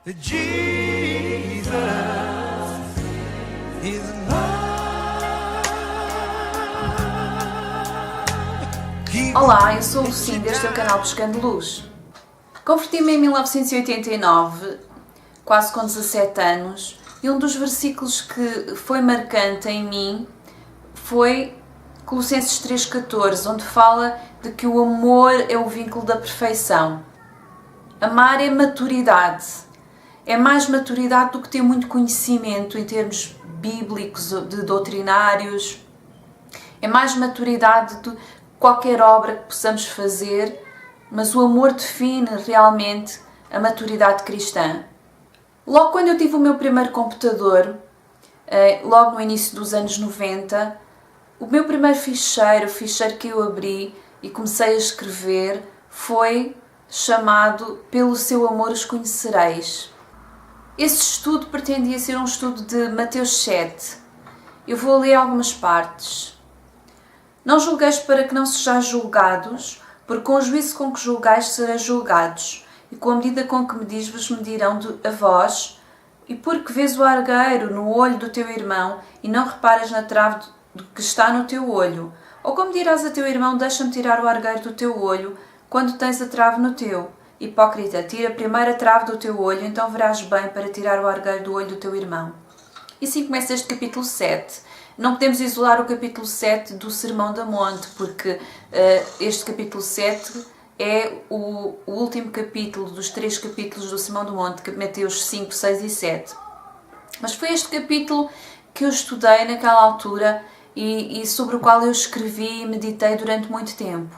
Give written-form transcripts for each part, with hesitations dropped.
that Jesus is love. Olá, eu sou a Lucinda, este é o canal Buscando Luz. Converti-me em 1989, quase com 17 anos, e um dos versículos que foi marcante em mim foi Colossenses 3,14, onde fala de que o amor é o vínculo da perfeição. Amar é maturidade. É mais maturidade do que ter muito conhecimento em termos bíblicos, de doutrinários. É mais maturidade de qualquer obra que possamos fazer, mas o amor define realmente a maturidade cristã. Logo quando eu tive o meu primeiro computador, logo no início dos anos 90, o meu primeiro ficheiro, o ficheiro que eu abri e comecei a escrever, foi chamado Pelo Seu Amor os Conhecereis. Esse estudo pretendia ser um estudo de Mateus 7. Eu vou ler algumas partes. Não julgueis para que não sejais julgados, porque com o juízo com que julgais sereis julgados, e com a medida com que medis vos medirão a vós, e porque vês o argueiro no olho do teu irmão, e não reparas na trave do que está no teu olho, ou como dirás a teu irmão, deixa-me tirar o argueiro do teu olho, quando tens a trave no teu. Hipócrita, tira primeiro a trave do teu olho, então verás bem para tirar o argueiro do olho do teu irmão. E assim começa este capítulo 7. Não podemos isolar o capítulo 7 do Sermão da Monte, porque este capítulo 7 é o último capítulo dos 3 capítulos do Sermão do Monte, Mateus 5, 6 e 7. Mas foi este capítulo que eu estudei naquela altura e sobre o qual eu escrevi e meditei durante muito tempo.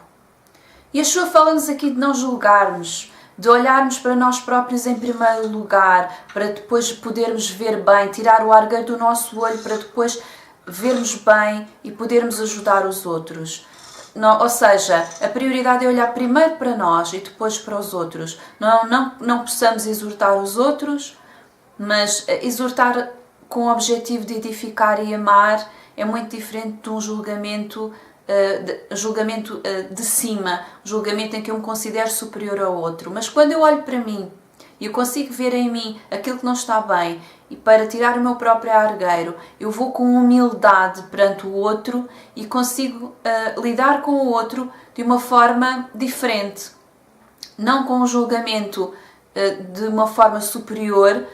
E Yeshua fala-nos aqui de não julgarmos, de olharmos para nós próprios em primeiro lugar, para depois podermos ver bem, tirar o argueiro do nosso olho para depois vermos bem e podermos ajudar os outros. Não, ou seja, a prioridade é olhar primeiro para nós e depois para os outros. Não possamos exortar os outros, mas exortar com o objetivo de edificar e amar é muito diferente de um julgamento de cima, julgamento em que eu me considero superior ao outro. Mas quando eu olho para mim e eu consigo ver em mim aquilo que não está bem e para tirar o meu próprio argueiro, eu vou com humildade perante o outro e consigo lidar com o outro de uma forma diferente. Não com um julgamento de uma forma superior,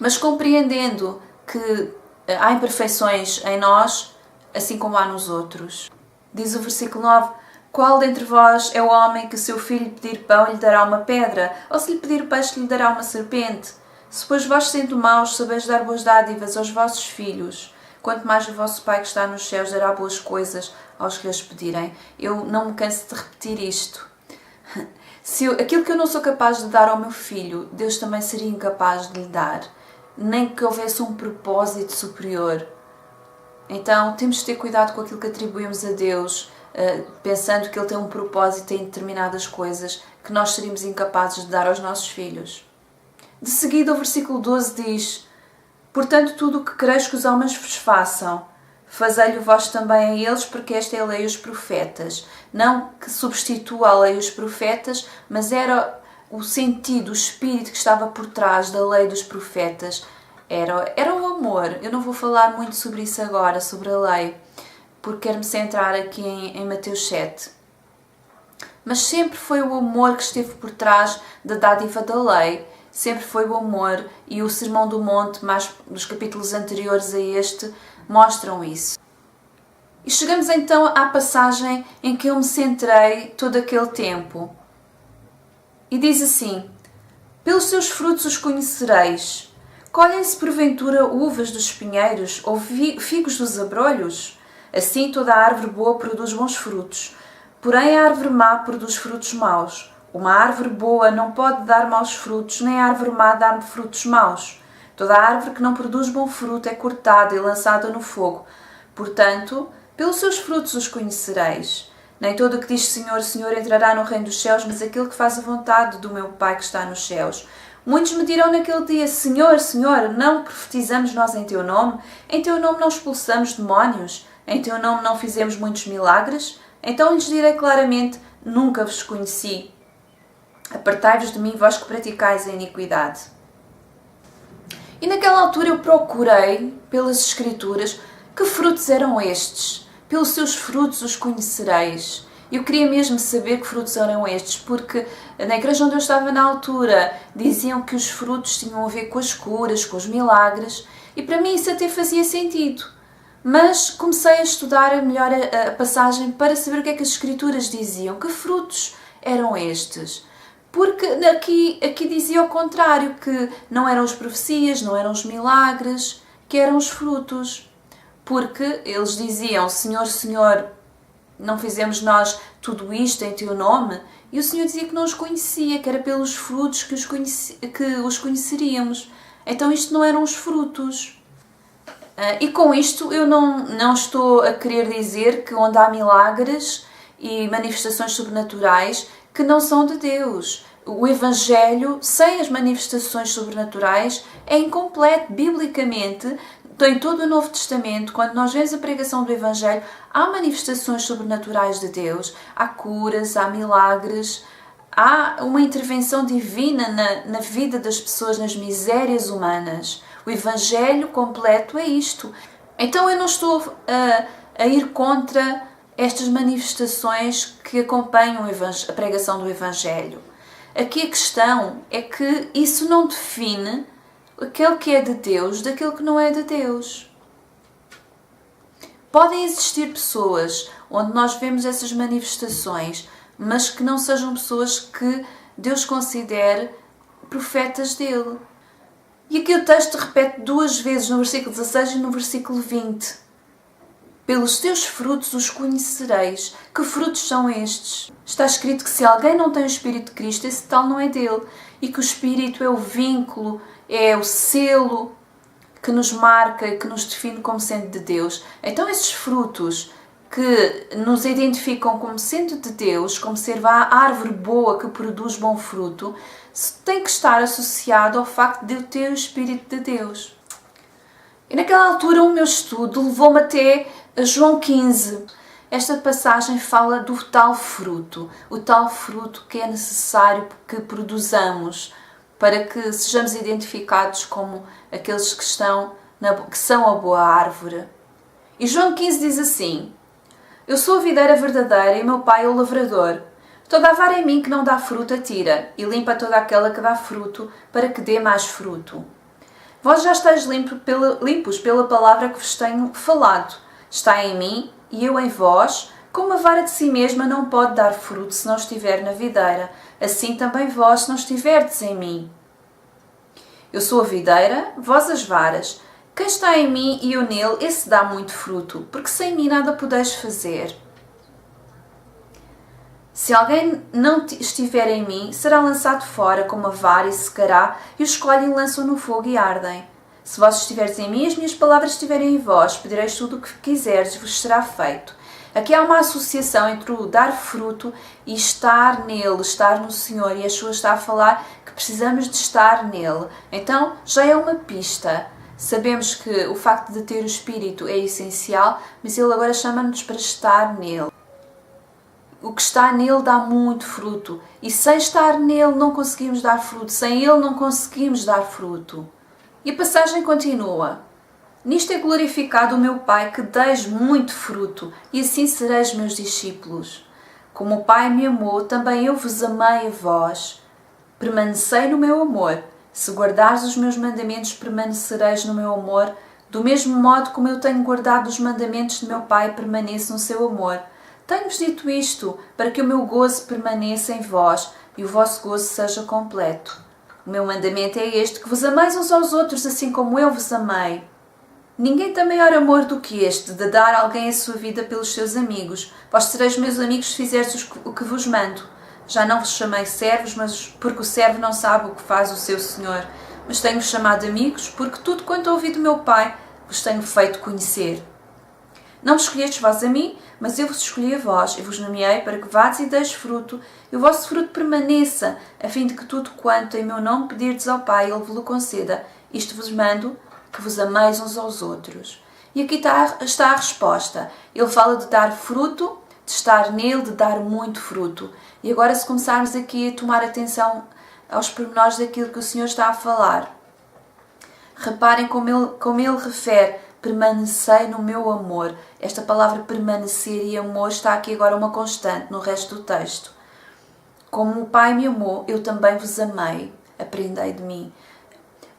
mas compreendendo que há imperfeições em nós, assim como há nos outros. Diz o versículo 9: Qual dentre vós é o homem que se o filho pedir pão lhe dará uma pedra, ou se lhe pedir peixe lhe dará uma serpente? Se pois vós, sendo maus, sabeis dar boas dádivas aos vossos filhos, quanto mais o vosso Pai que está nos céus dará boas coisas aos que lhes pedirem. Eu não me canso de repetir isto. Aquilo que eu não sou capaz de dar ao meu filho, Deus também seria incapaz de lhe dar, nem que houvesse um propósito superior. Então temos de ter cuidado com aquilo que atribuímos a Deus, pensando que Ele tem um propósito em determinadas coisas que nós seríamos incapazes de dar aos nossos filhos. De seguida o versículo 12 diz: Portanto, tudo o que quereis que os homens vos façam, fazei-lhe vós também a eles, porque esta é a lei e os profetas. Não que substitua a lei e os profetas, mas era o sentido, o espírito que estava por trás da lei dos profetas. Era o amor. Eu não vou falar muito sobre isso agora, sobre a lei, porque quero-me centrar aqui em Mateus 7. Mas sempre foi o amor que esteve por trás da dádiva da lei. Sempre foi o amor, e o Sermão do Monte, mais dos capítulos anteriores a este, mostram isso. E chegamos então à passagem em que eu me centrei todo aquele tempo. E diz assim: Pelos seus frutos os conhecereis. Colhem-se porventura uvas dos espinheiros ou figos dos abrolhos? Assim toda a árvore boa produz bons frutos, porém a árvore má produz frutos maus. Uma árvore boa não pode dar maus frutos, nem a árvore má dar frutos maus. Toda a árvore que não produz bom fruto é cortada e lançada no fogo. Portanto, pelos seus frutos os conhecereis. Nem todo o que diz Senhor, Senhor entrará no reino dos céus, mas aquele que faz a vontade do meu Pai que está nos céus. Muitos me dirão naquele dia: Senhor, Senhor, não profetizamos nós em Teu nome? Em Teu nome não expulsamos demónios? Em Teu nome não fizemos muitos milagres? Então lhes direi claramente: nunca vos conheci. Apartai-vos de mim, vós que praticais a iniquidade. E naquela altura eu procurei, pelas Escrituras, que frutos eram estes. Pelos seus frutos os conhecereis. Eu queria mesmo saber que frutos eram estes, porque na igreja onde eu estava na altura diziam que os frutos tinham a ver com as curas, com os milagres, e para mim isso até fazia sentido. Mas comecei a estudar melhor a passagem para saber o que é que as Escrituras diziam, que frutos eram estes. Porque aqui dizia o contrário, que não eram as profecias, não eram os milagres, que eram os frutos. Porque eles diziam, Senhor, Senhor, não fizemos nós tudo isto em teu nome? E o Senhor dizia que não os conhecia, que era pelos frutos que os conheceríamos. Então isto não eram os frutos. E com isto eu não estou a querer dizer que onde há milagres e manifestações sobrenaturais que não são de Deus. O Evangelho, sem as manifestações sobrenaturais, é incompleto. Biblicamente, em todo o Novo Testamento, quando nós vemos a pregação do Evangelho, há manifestações sobrenaturais de Deus, há curas, há milagres, há uma intervenção divina na vida das pessoas, nas misérias humanas. O Evangelho completo é isto. Então eu não estou a ir contra estas manifestações que acompanham a pregação do Evangelho. Aqui a questão é que isso não define aquele que é de Deus daquele que não é de Deus. Podem existir pessoas onde nós vemos essas manifestações, mas que não sejam pessoas que Deus considere profetas dele. E aqui o texto repete 2 vezes, no versículo 16 e no versículo 20. Pelos teus frutos os conhecereis. Que frutos são estes? Está escrito que se alguém não tem o Espírito de Cristo, esse tal não é dele. E que o Espírito é o vínculo, é o selo que nos marca e que nos define como sendo de Deus. Então esses frutos que nos identificam como sendo de Deus, como ser a árvore boa que produz bom fruto, tem que estar associado ao facto de eu ter o Espírito de Deus. E naquela altura o meu estudo levou-me até a João 15. Esta passagem fala do tal fruto, o tal fruto que é necessário que produzamos para que sejamos identificados como aqueles que são a boa árvore. E João 15 diz assim: Eu sou a videira verdadeira e meu pai é o lavrador. Toda a vara em mim que não dá fruto atira, e limpa toda aquela que dá fruto, para que dê mais fruto. Vós já estáis limpos pela palavra que vos tenho falado. Está em mim e eu em vós, como a vara de si mesma não pode dar fruto se não estiver na videira, assim também vós se não estiverdes em mim. Eu sou a videira, vós as varas. Quem está em mim e eu nele, esse dá muito fruto, porque sem mim nada podeis fazer. Se alguém não estiver em mim, será lançado fora como a vara e secará, e os escolhem e lançam no fogo e ardem. Se vós estiverdes em mim e as minhas palavras estiverem em vós, pedireis tudo o que quiserdes e vos será feito. Aqui há uma associação entre o dar fruto e estar nele, estar no Senhor, e a Yeshua está a falar que precisamos de estar nele. Então já é uma pista. Sabemos que o facto de ter o Espírito é essencial, mas ele agora chama-nos para estar nele. O que está nele dá muito fruto. E sem estar nele não conseguimos dar fruto. Sem ele não conseguimos dar fruto. E a passagem continua. Nisto é glorificado o meu Pai, que deis muito fruto, e assim sereis meus discípulos. Como o Pai me amou, também eu vos amei a vós. Permanecei no meu amor. Se guardares os meus mandamentos, permanecereis no meu amor. Do mesmo modo como eu tenho guardado os mandamentos de meu Pai, permaneço no seu amor. Tenho-vos dito isto, para que o meu gozo permaneça em vós e o vosso gozo seja completo. O meu mandamento é este, que vos ameis uns aos outros, assim como eu vos amei. Ninguém tem maior amor do que este, de dar alguém a sua vida pelos seus amigos. Vós sereis meus amigos se fizerdes o que vos mando. Já não vos chamei servos, mas porque o servo não sabe o que faz o seu senhor. Mas tenho-vos chamado amigos, porque tudo quanto ouvi do meu Pai vos tenho feito conhecer. Não vos escolhestes vós a mim, mas eu vos escolhi a vós, e vos nomeei para que vades e deis fruto, e o vosso fruto permaneça, a fim de que tudo quanto em meu nome pedirdes ao Pai, Ele vos conceda. Isto vos mando, que vos ameis uns aos outros. E aqui está a resposta. Ele fala de dar fruto, de estar nele, de dar muito fruto. E agora, se começarmos aqui a tomar atenção aos pormenores daquilo que o Senhor está a falar, reparem como ele refere: permanecei no meu amor. Esta palavra permanecer e amor está aqui agora uma constante no resto do texto. Como o Pai me amou, eu também vos amei. Aprendei de mim.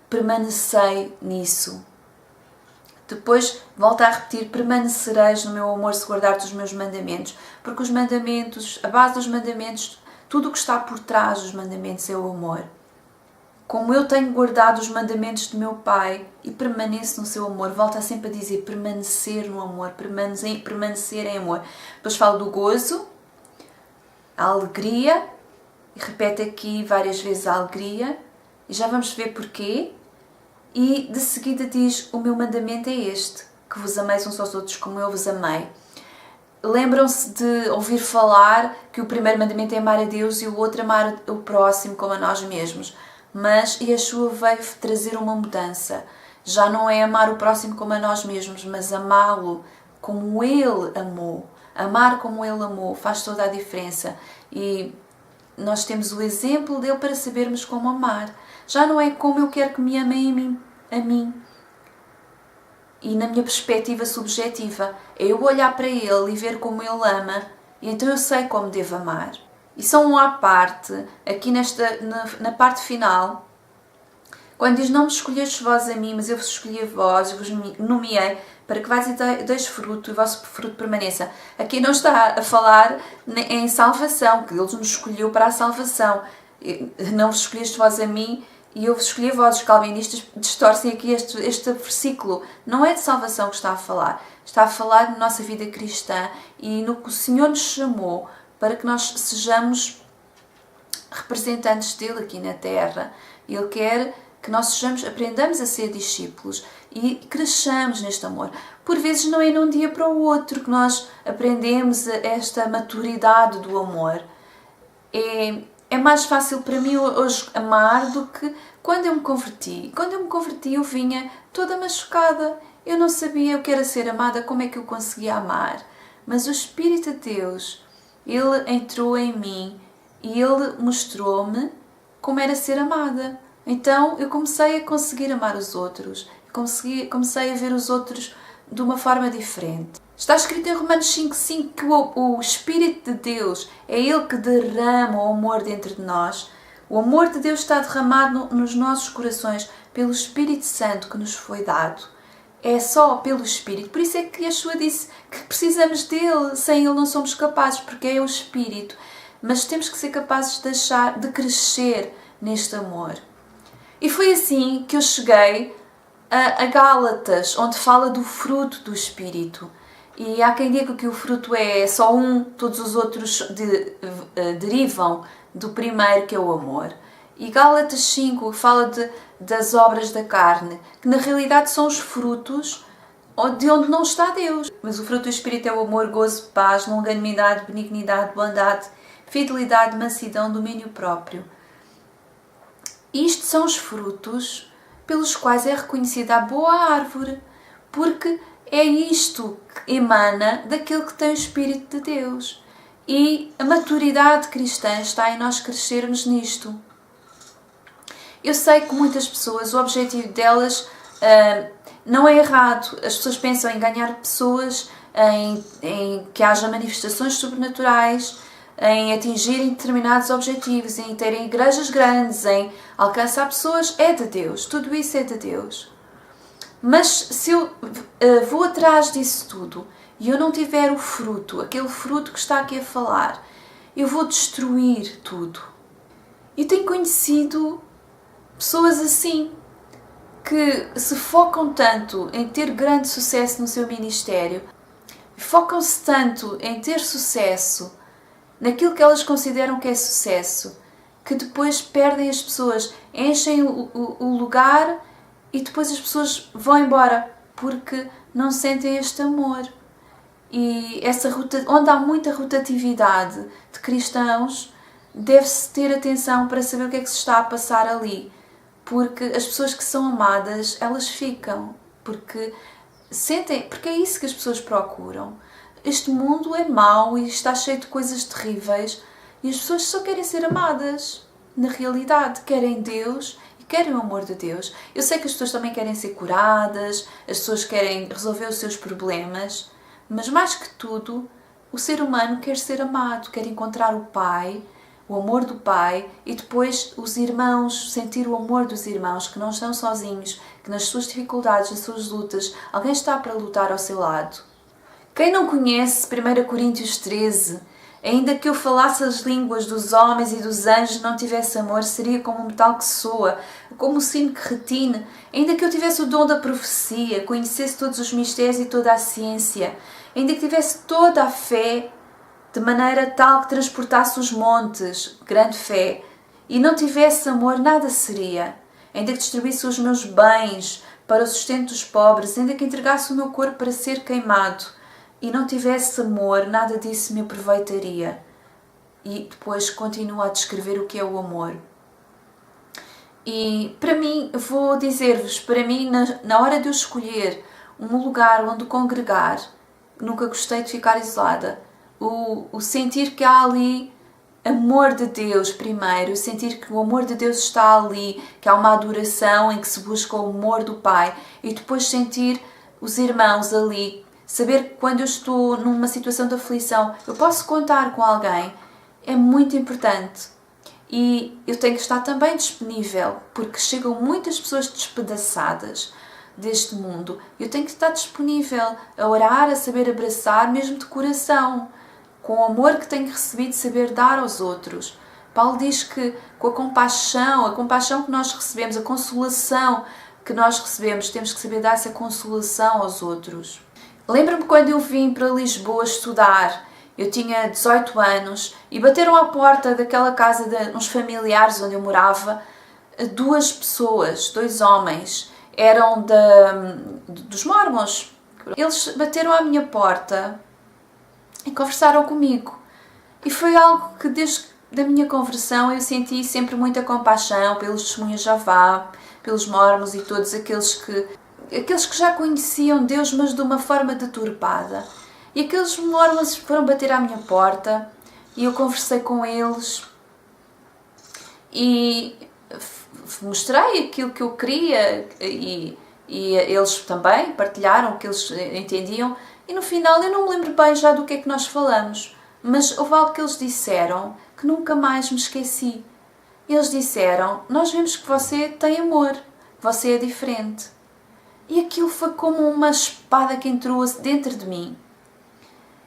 Permanecei nisso. Depois volta a repetir: permanecereis no meu amor se guardares os meus mandamentos. Porque os mandamentos, a base dos mandamentos, tudo o que está por trás dos mandamentos é o amor. Como eu tenho guardado os mandamentos do meu Pai e permaneço no seu amor, volta sempre a dizer permanecer no amor, permanecer em amor. Depois falo do gozo, a alegria, e repete aqui várias vezes a alegria, e já vamos ver porquê. E de seguida diz: o meu mandamento é este, que vos ameis uns aos outros como eu vos amei. Lembram-se de ouvir falar que o primeiro mandamento é amar a Deus e o outro amar o próximo como a nós mesmos. Mas Yeshua veio trazer uma mudança. Já não é amar o próximo como a nós mesmos, mas amá-lo como Ele amou. Amar como Ele amou faz toda a diferença. E nós temos o exemplo dele para sabermos como amar. Já não é como eu quero que me amem a mim. E na minha perspectiva subjetiva. É eu olhar para Ele e ver como Ele ama. E então eu sei como devo amar. E só um à parte, aqui na parte final, quando diz: não me escolhestes vós a mim, mas eu vos escolhi a vós, eu vos nomeei para que vais e deis fruto e o vosso fruto permaneça. Aqui não está a falar em salvação, que Ele nos escolheu para a salvação. Não vos escolheste vós a mim e eu vos escolhi a vós. Os calvinistas distorcem aqui este versículo. Não é de salvação que está a falar. Está a falar da nossa vida cristã e no que o Senhor nos chamou para que nós sejamos representantes dele aqui na Terra. Ele quer que nós aprendamos a ser discípulos e cresçamos neste amor. Por vezes não é de um dia para o outro que nós aprendemos esta maturidade do amor. É mais fácil para mim hoje amar do que quando eu me converti. Quando eu me converti eu vinha toda machucada. Eu não sabia o que era ser amada, como é que eu conseguia amar. Mas o Espírito de Deus, Ele entrou em mim e Ele mostrou-me como era ser amada. Então eu comecei a conseguir amar os outros. Comecei a ver os outros de uma forma diferente. Está escrito em Romanos 5,5 que o Espírito de Deus é Ele que derrama o amor dentro de nós. O amor de Deus está derramado nos nossos corações pelo Espírito Santo que nos foi dado. É só pelo Espírito. Por isso é que Yeshua disse que precisamos dele. Sem ele não somos capazes, porque é o Espírito. Mas temos que ser capazes de crescer neste amor. E foi assim que eu cheguei a Gálatas, onde fala do fruto do Espírito. E há quem diga que o fruto é só um, todos os outros derivam do primeiro, que é o amor. E Gálatas 5 fala das obras da carne, que na realidade são os frutos de onde não está Deus. Mas o fruto do Espírito é o amor, gozo, paz, longanimidade, benignidade, bondade, fidelidade, mansidão, domínio próprio. Isto são os frutos pelos quais é reconhecida a boa árvore, porque é isto que emana daquele que tem o Espírito de Deus. E a maturidade cristã está em nós crescermos nisto. Eu sei que muitas pessoas, o objetivo delas não é errado. As pessoas pensam em ganhar pessoas, em que haja manifestações sobrenaturais, em atingirem determinados objetivos, em terem igrejas grandes, em alcançar pessoas. É de Deus. Tudo isso é de Deus. Mas se eu vou atrás disso tudo e eu não tiver o fruto, aquele fruto que está aqui a falar, eu vou destruir tudo. Eu tenho conhecido pessoas assim, que se focam tanto em ter grande sucesso no seu ministério, focam-se tanto em ter sucesso naquilo que elas consideram que é sucesso, que depois perdem as pessoas, enchem o lugar e depois as pessoas vão embora porque não sentem este amor. E onde há muita rotatividade de cristãos, deve-se ter atenção para saber o que é que se está a passar ali. Porque as pessoas que são amadas, elas ficam. Porque é isso que as pessoas procuram. este mundo é mau e está cheio de coisas terríveis e as pessoas só querem ser amadas. Na realidade, querem Deus e querem o amor de Deus. Eu sei que as pessoas também querem ser curadas, as pessoas querem resolver os seus problemas, mas mais que tudo, o ser humano quer ser amado, quer encontrar o Pai, o amor do Pai e depois os irmãos, sentir o amor dos irmãos, que não estão sozinhos, que nas suas dificuldades, nas suas lutas, alguém está para lutar ao seu lado. Quem não conhece 1 Coríntios 13, ainda que eu falasse as línguas dos homens e dos anjos não tivesse amor, seria como um metal que soa, como um sino que retine. Ainda que eu tivesse o dom da profecia, conhecesse todos os mistérios e toda a ciência, ainda que tivesse toda a fé, de maneira tal que transportasse os montes, grande fé, e não tivesse amor, nada seria. Ainda que distribuísse os meus bens para o sustento dos pobres, ainda que entregasse o meu corpo para ser queimado, e não tivesse amor, nada disso me aproveitaria. E depois continua a descrever o que é o amor. E para mim, vou dizer-vos, para mim, na hora de eu escolher um lugar onde congregar, nunca gostei de ficar isolada. O sentir que há ali amor de Deus primeiro, sentir que o amor de Deus está ali, que há uma adoração em que se busca o amor do Pai, e depois sentir os irmãos ali, saber que quando eu estou numa situação de aflição, eu posso contar com alguém, é muito importante. E eu tenho que estar também disponível, porque chegam muitas pessoas despedaçadas deste mundo. Eu tenho que estar disponível a orar, a saber abraçar, mesmo de coração, com o amor que tenho recebido, saber dar aos outros. Paulo diz que com a compaixão que nós recebemos, a consolação que nós recebemos, temos que saber dar essa consolação aos outros. Lembro-me quando eu vim para Lisboa estudar, eu tinha 18 anos e bateram à porta daquela casa de uns familiares onde eu morava, duas pessoas, dois homens, eram dos Mormons. Eles bateram à minha porta e conversaram comigo. E foi algo que desde a minha conversão eu senti sempre muita compaixão pelos testemunhas de Jeová, pelos Mormons e todos aqueles que já conheciam Deus, mas de uma forma deturpada. E aqueles Mormons foram bater à minha porta e eu conversei com eles e mostrei aquilo que eu queria e eles também partilharam o que eles entendiam. E no final eu não me lembro bem já do que é que nós falamos, mas houve algo que eles disseram que nunca mais me esqueci. Eles disseram: nós vemos que você tem amor, que você é diferente. E aquilo foi como uma espada que entrou dentro de mim.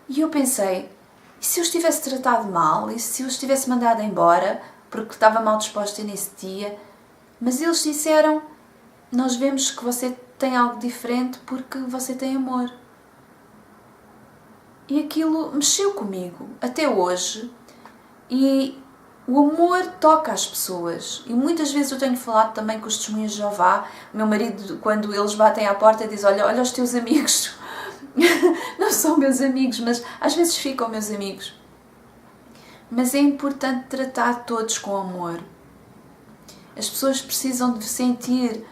E eu pensei, e se eu os tivesse tratado mal? E se eu os tivesse mandado embora? Porque estava mal disposta nesse dia. Mas eles disseram, nós vemos que você tem algo diferente porque você tem amor. E aquilo mexeu comigo, até hoje. E o amor toca as pessoas. E muitas vezes eu tenho falado também com os testemunhos de Jeová. O meu marido, quando eles batem à porta, diz, olha os teus amigos. Não são meus amigos, mas às vezes ficam meus amigos. Mas é importante tratar todos com amor. As pessoas precisam de sentir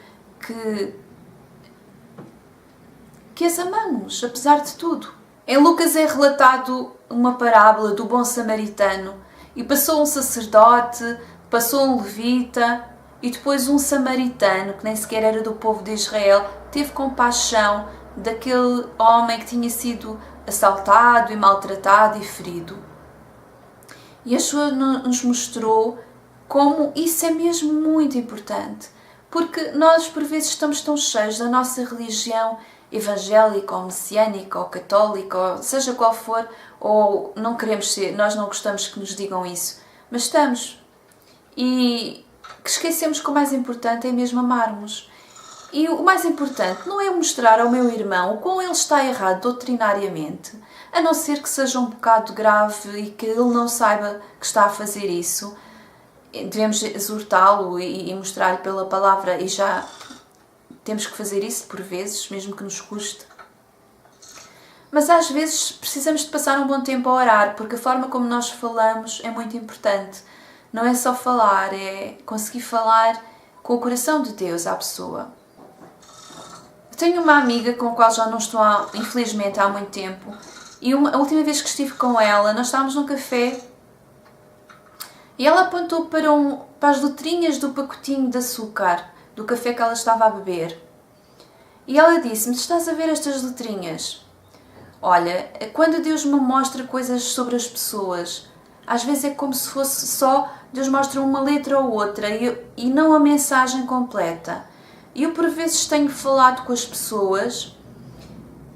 que as amamos, apesar de tudo. Em Lucas é relatado uma parábola do bom samaritano. E passou um sacerdote, passou um levita e depois um samaritano, que nem sequer era do povo de Israel, teve compaixão daquele homem que tinha sido assaltado e maltratado e ferido. E Yeshua nos mostrou como isso é mesmo muito importante, porque nós por vezes estamos tão cheios da nossa religião evangélica ou messiânica ou católica, ou seja qual for, ou não queremos ser, nós não gostamos que nos digam isso, mas estamos. E que esquecemos que o mais importante é mesmo amarmos. E o mais importante não é mostrar ao meu irmão o quão ele está errado doutrinariamente, a não ser que seja um pecado grave e que ele não saiba que está a fazer isso. Devemos exortá-lo e mostrar-lhe pela palavra, e já temos que fazer isso por vezes, mesmo que nos custe. Mas às vezes precisamos de passar um bom tempo a orar, porque a forma como nós falamos é muito importante. Não é só falar, é conseguir falar com o coração de Deus à pessoa. Eu tenho uma amiga com a qual já não estou, infelizmente, há muito tempo, E a última vez que estive com ela, nós estávamos num café e ela apontou para as letrinhas do pacotinho de açúcar do café que ela estava a beber. E ela disse-me: estás a ver estas letrinhas? Olha, quando Deus me mostra coisas sobre as pessoas, às vezes é como se fosse só Deus mostra uma letra ou outra e não a mensagem completa. E eu por vezes tenho falado com as pessoas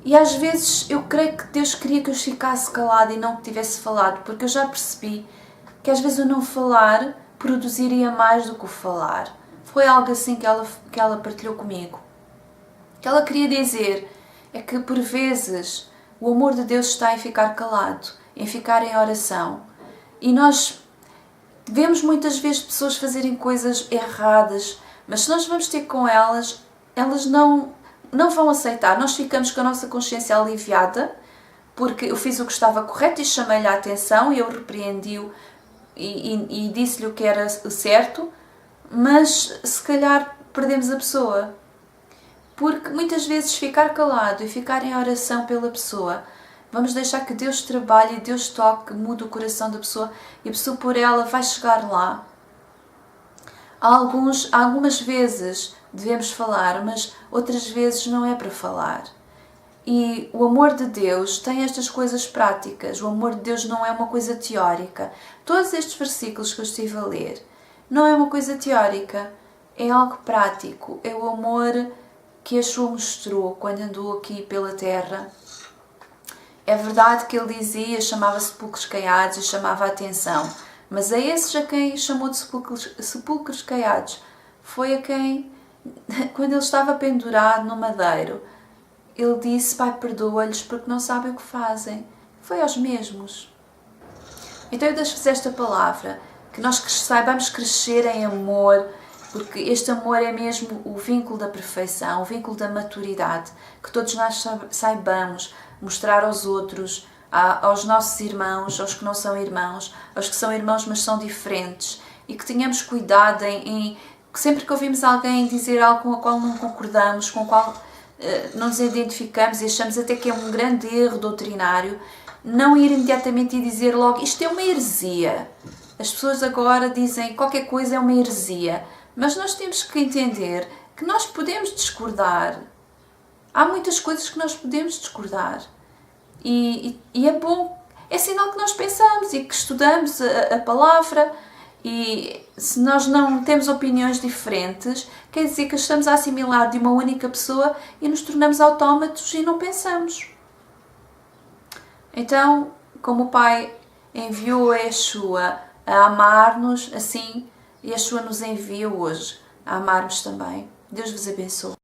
e às vezes eu creio que Deus queria que eu ficasse calada e não que tivesse falado, porque eu já percebi que às vezes o não falar produziria mais do que o falar. Foi algo assim que ela partilhou comigo. O que ela queria dizer é que por vezes o amor de Deus está em ficar calado, em ficar em oração. E nós vemos muitas vezes pessoas fazerem coisas erradas, mas se nós vamos ter com elas, elas não vão aceitar. Nós ficamos com a nossa consciência aliviada, porque eu fiz o que estava correto e chamei-lhe a atenção e eu repreendi-o e disse-lhe o que era certo, mas se calhar perdemos a pessoa. Porque muitas vezes ficar calado e ficar em oração pela pessoa, vamos deixar que Deus trabalhe, Deus toque, mude o coração da pessoa e a pessoa por ela vai chegar lá. Algumas vezes devemos falar, mas outras vezes não é para falar. E o amor de Deus tem estas coisas práticas. O amor de Deus não é uma coisa teórica. Todos estes versículos que eu estive a ler não é uma coisa teórica, é algo prático. É o amor que Yeshua mostrou quando andou aqui pela terra. É verdade que ele dizia, chamava sepulcros caiados e chamava a atenção, mas a esses a quem chamou de sepulcros caiados foi a quem, quando ele estava pendurado no madeiro, ele disse: Pai, perdoa-lhes porque não sabem o que fazem. Foi aos mesmos. Então eu deixo-vos esta palavra, que nós saibamos crescer em amor, porque este amor é mesmo o vínculo da perfeição, o vínculo da maturidade, que todos nós saibamos mostrar aos outros, aos nossos irmãos, aos que não são irmãos, aos que são irmãos mas são diferentes, e que tenhamos cuidado em sempre que ouvimos alguém dizer algo com o qual não concordamos, com o qual não nos identificamos e achamos até que é um grande erro doutrinário, não ir imediatamente e dizer logo: isto é uma heresia. As pessoas agora dizem qualquer coisa é uma heresia, mas nós temos que entender que nós podemos discordar. Há muitas coisas que nós podemos discordar e é bom, é sinal que nós pensamos e que estudamos a palavra. E se nós não temos opiniões diferentes, quer dizer que estamos a assimilar de uma única pessoa e nos tornamos autómatos e não pensamos. Então, como o Pai enviou a Yeshua a amar-nos, assim Yeshua nos envia hoje a amarmos também. Deus vos abençoe.